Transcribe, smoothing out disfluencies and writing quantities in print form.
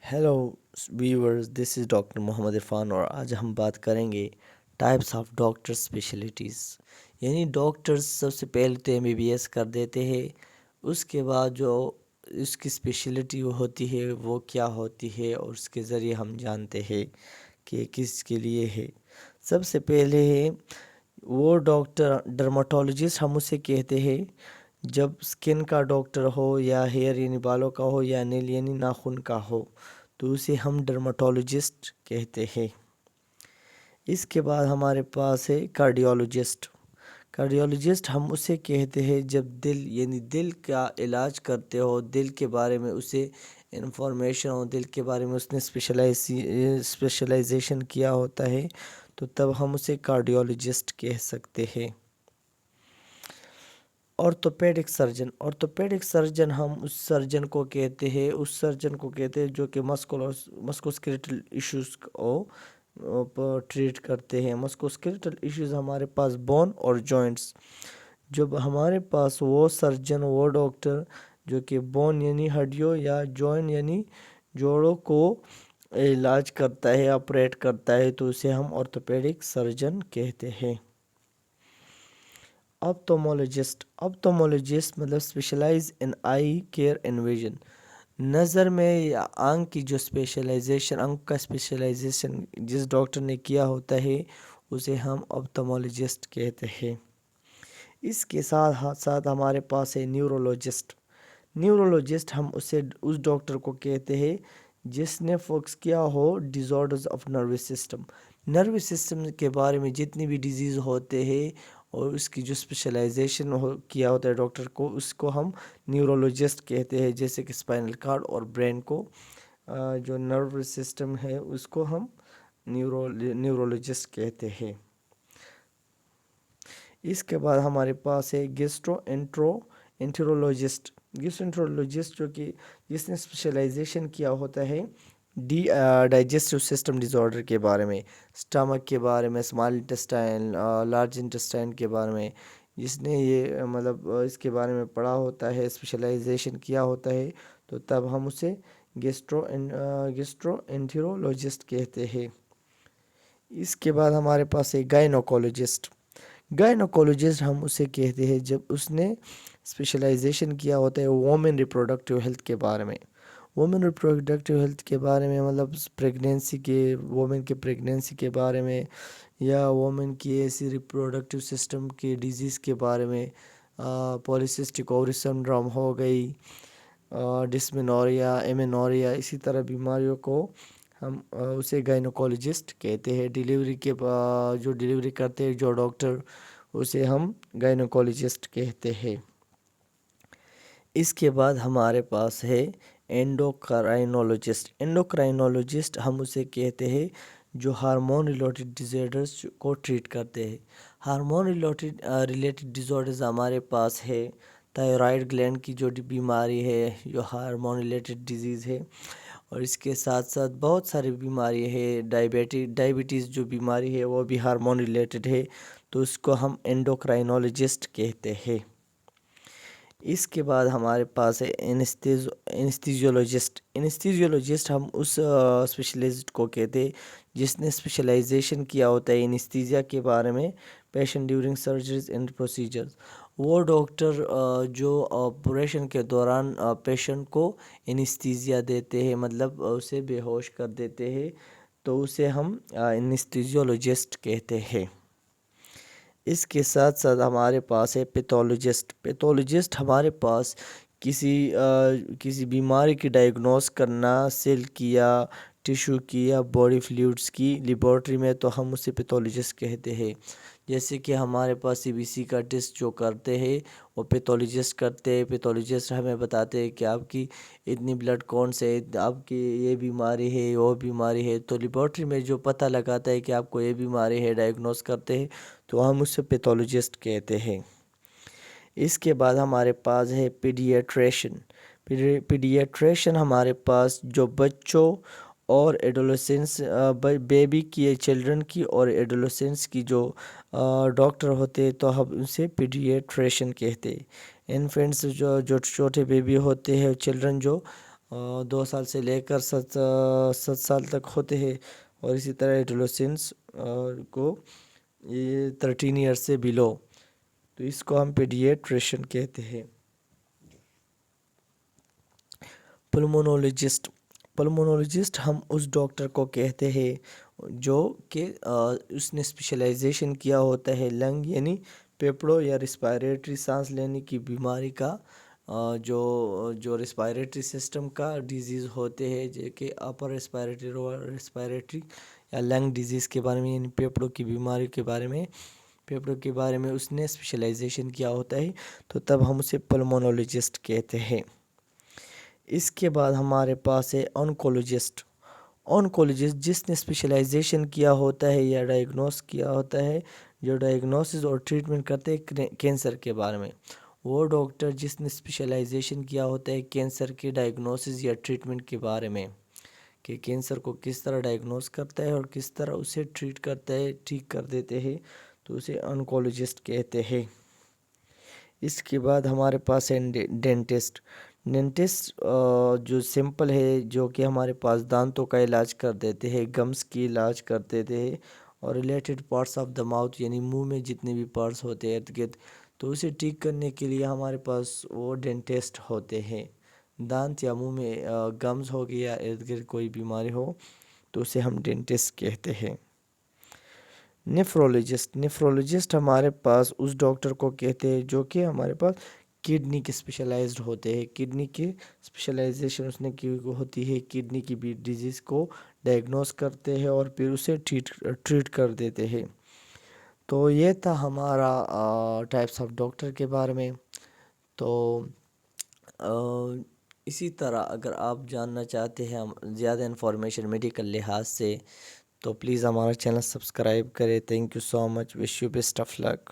Hello viewers, this is doctor Mohammad Irfan और आज हम बात करेंगे टाइप्स ऑफ डॉक्टर स्पेशलिटीज़। यानी डॉक्टर्स सबसे पहले तो एमबीबीएस कर देते हैं, उसके बाद जो उसकी स्पेशलिटी होती है वो क्या होती है और उसके ज़रिए हम जानते हैं कि किसके लिए है। सबसे पहले है वो डॉक्टर डर्माटोलॉजिस्ट, हम उसे कहते हैं। जब स्किन का डॉक्टर हो या हेयर यानी बालों का हो या नेल यानी नाखून का हो तो उसे हम डर्माटोलॉजिस्ट कहते हैं। इसके बाद हमारे पास है कार्डियोलॉजिस्ट। कार्डियोलॉजिस्ट हम उसे कहते हैं जब दिल यानी दिल का इलाज करते हो, दिल के बारे में उसे इंफॉर्मेशन हो, दिल के बारे में उसने स्पेशलाइजेशन किया होता है, तो तब हम उसे कार्डियोलॉजिस्ट कह सकते हैं। ऑर्थोपेडिक सर्जन, ऑर्थोपेडिक सर्जन हम उस सर्जन को कहते हैं जो कि मस्कुलोस्केलेटल इश्यूज को ट्रीट करते हैं। मस्कुलोस्केलेटल इश्यूज हमारे पास बोन और जॉइंट्स। जब हमारे पास वो सर्जन, वो डॉक्टर जो कि बोन यानी हड्डियों या जॉइंट यानी जोड़ों को इलाज करता है, ऑपरेट करता है, तो उसे हम ऑर्थोपेडिक सर्जन कहते हैं। ऑप्थोमोलॉजिस्ट मतलब specialize in eye care and vision. नज़र में या आँख की जो स्पेशलाइजेशन, आँख का स्पेशलाइजेशन जिस डॉक्टर ने किया होता है उसे हम ऑप्थोमोलॉजिस्ट कहते हैं। इसके साथ साथ हमारे पास है न्यूरोलॉजिस्ट। न्यूरोलॉजिस्ट हम उस डॉक्टर को कहते हैं जिसने फोकस किया हो disorders of nervous system. Nervous system के बारे में जितनी भी डिजीज़ होते हैं और उसकी जो स्पेशलाइजेशन किया होता है डॉक्टर को, उसको हम न्यूरोलॉजिस्ट कहते हैं। जैसे कि स्पाइनल कार्ड और ब्रेन को जो नर्वस सिस्टम है उसको हम न्यूरोलॉजिस्ट कहते हैं। इसके बाद हमारे पास है गेस्ट्रोएंटेरोलॉजिस्ट। गेस्ट्रोएंटेरोलॉजिस्ट जो कि जिसने स्पेशलाइजेशन किया होता है डाइजेस्टिव सिस्टम डिसऑर्डर के बारे में, स्टमक के बारे में, स्मॉल इंटेस्टाइन, लार्ज इंटेस्टाइन के बारे में, जिसने ये मतलब इसके बारे में पढ़ा होता है, स्पेशलाइजेशन किया होता है, तो तब हम उसे गेस्ट्रोएंटेरोलॉजिस्ट कहते हैं। इसके बाद हमारे पास है गायनोकोलॉजिस्ट। गायनोकोलॉजिस्ट हम उसे कहते हैं जब उसने स्पेशलाइजेशन किया होता है वोमेन रिप्रोडक्टिव हेल्थ के बारे में। वोमेन रिप्रोडक्टिव हेल्थ के बारे में मतलब वोमेन के प्रेगनेंसी के बारे में या वोमेन की ऐसी रिप्रोडक्टिव सिस्टम के डिजीज़ के बारे में, पॉलीसिस्टिक ओवरी सिंड्रोम हो गई, डिस्मेनोरिया, एमेनोरिया, इसी तरह बीमारियों को हम उसे गायनोकोलॉजिस्ट कहते हैं। जो डिलीवरी करते हैं जो डॉक्टर, उसे हम गायनोकोलॉजिस्ट कहते हैं। इसके बाद हमारे पास है एंडोक्राइनोलॉजिस्ट। एंडोक्राइनोलॉजिस्ट हम उसे कहते हैं जो हार्मोन रिलेटेड डिसऑर्डर्स को ट्रीट करते हैं। हार्मोन रिलेटेड डिसऑर्डर्स हमारे पास है थायराइड ग्लैंड की जो बीमारी है, जो हार्मोन रिलेटेड डिजीज़ है, और इसके साथ साथ बहुत सारी बीमारी है। डायबिटीज़ जो बीमारी है वो भी हार्मोन रिलेटेड है, तो उसको हम एंडोक्राइनोलॉजिस्ट कहते हैं। इसके बाद हमारे पास है एनेस्थीजियोलॉजिस्ट। एनेस्थीजियोलॉजिस्ट हम उस स्पेशलिस्ट को कहते हैं जिसने स्पेशलाइजेशन किया होता है एनेस्थीसिया के बारे में, patient during surgeries and procedures. वो डॉक्टर जो ऑपरेशन के दौरान पेशेंट को एनेस्थीसिया देते हैं, मतलब उसे बेहोश कर देते हैं, तो उसे हम एनेस्थीजियोलॉजिस्ट कहते हैं। इसके साथ साथ हमारे पास है पैथोलॉजिस्ट। पैथोलॉजिस्ट हमारे पास किसी बीमारी की डायग्नोस करना, सेल की या टिश्यू की या बॉडी फ्लूइड्स की लेबॉरेटरी में, तो हम उसे पैथोलॉजिस्ट कहते हैं। जैसे कि हमारे पास सीबीसी का टेस्ट जो करते हैं वो पैथोलॉजिस्ट करते हैं। पैथोलॉजिस्ट हमें बताते हैं कि आपकी इतनी ब्लड कौन से, आपकी ये बीमारी है, वो बीमारी है, तो लेबॉरेटरी में जो पता लगाता है कि आपको ये बीमारी है, डायग्नोस करते हैं, तो हम उसे पैथोलॉजिस्ट कहते हैं। इसके बाद हमारे पास है पीडियाट्रिशियन। पीडियाट्रिशियन हमारे पास जो बच्चों और एडोलेसेंस, बेबी की, चिल्ड्रन की और एडोलेसेंस की जो डॉक्टर होते हैं, तो हम उसे पीडियाट्रिशियन कहते हैं। इन्फेंट्स जो छोटे बेबी होते हैं, चिल्ड्रन जो 2 سال سے لے کر 7 سال تک ہوتے ہیں، اور اسی طرح ایڈولسنس کو یہ 13 ایئر سے بلو، تو اس کو ہم پیڈیٹریشن کہتے ہیں۔ پلمونولوجسٹ ہم اس ڈاکٹر کو کہتے ہیں جو کہ اس نے اسپیشلائزیشن کیا ہوتا ہے لنگ یعنی پھیپھڑوں یا ریسپائریٹری سانس لینے کی بیماری کا، جو ریسپائریٹری سسٹم کا ڈیزیز ہوتے ہیں، جو کہ اپر ریسپائریٹری لوور ریسپائریٹری یا لنگ ڈیزیز کے بارے میں، یعنی پھیپھڑوں کی بیماری کے بارے میں اس نے اسپیشلائزیشن کیا ہوتا ہے، تو تب ہم اسے پلمونولوجسٹ کہتے ہیں۔ اس کے بعد ہمارے پاس ہے آنکولوجسٹ جس نے اسپیشلائزیشن کیا ہوتا ہے یا ڈائگنوس کیا ہوتا ہے، جو ڈائگنوسس اور ٹریٹمنٹ کرتے ہیں کینسر کے بارے میں۔ وہ ڈاکٹر جس نے اسپیشلائزیشن کیا ہوتا ہے کینسر کے ڈائگنوسس یا ٹریٹمنٹ کے بارے میں، کہ کینسر کو کس طرح ڈائگنوس کرتا ہے اور کس طرح اسے ٹریٹ کرتا ہے، ٹھیک کر دیتے ہیں، تو اسے آنکولوجسٹ کہتے ہیں۔ اس کے بعد ہمارے پاس ہے ڈینٹسٹ جو سمپل ہے، جو کہ ہمارے پاس دانتوں کا علاج کر دیتے ہیں، گمس کی علاج کر دیتے ہیں، اور related parts of the mouth یعنی منہ میں جتنے بھی پارٹس ہوتے ہیں ارد گرد، تو اسے ٹھیک کرنے کے لیے ہمارے پاس وہ ڈینٹسٹ ہوتے ہیں۔ دانت یا منہ میں گمز ہو گیا یا ارد گرد کوئی بیماری ہو تو اسے ہم ڈینٹسٹ کہتے ہیں۔ نیفرولوجسٹ ہمارے پاس اس ڈاکٹر کو کہتے ہیں جو کہ ہمارے پاس کڈنی کے اسپیشلائزڈ ہوتے ہیں، کڈنی کی اسپیشلائزیشن اس نے کی ہوتی ہے، کڈنی کی بھی ڈیزیز کو ڈائگنوز کرتے ہیں اور پھر اسے ٹریٹ کر دیتے ہیں۔ تو یہ تھا ہمارا ٹائپس آف ڈاکٹر کے بارے میں۔ تو اسی طرح اگر آپ جاننا چاہتے ہیں زیادہ انفارمیشن میڈیکل لحاظ سے، تو پلیز ہمارا چینل سبسکرائب کریں۔ Thank you so much, wish you best of look.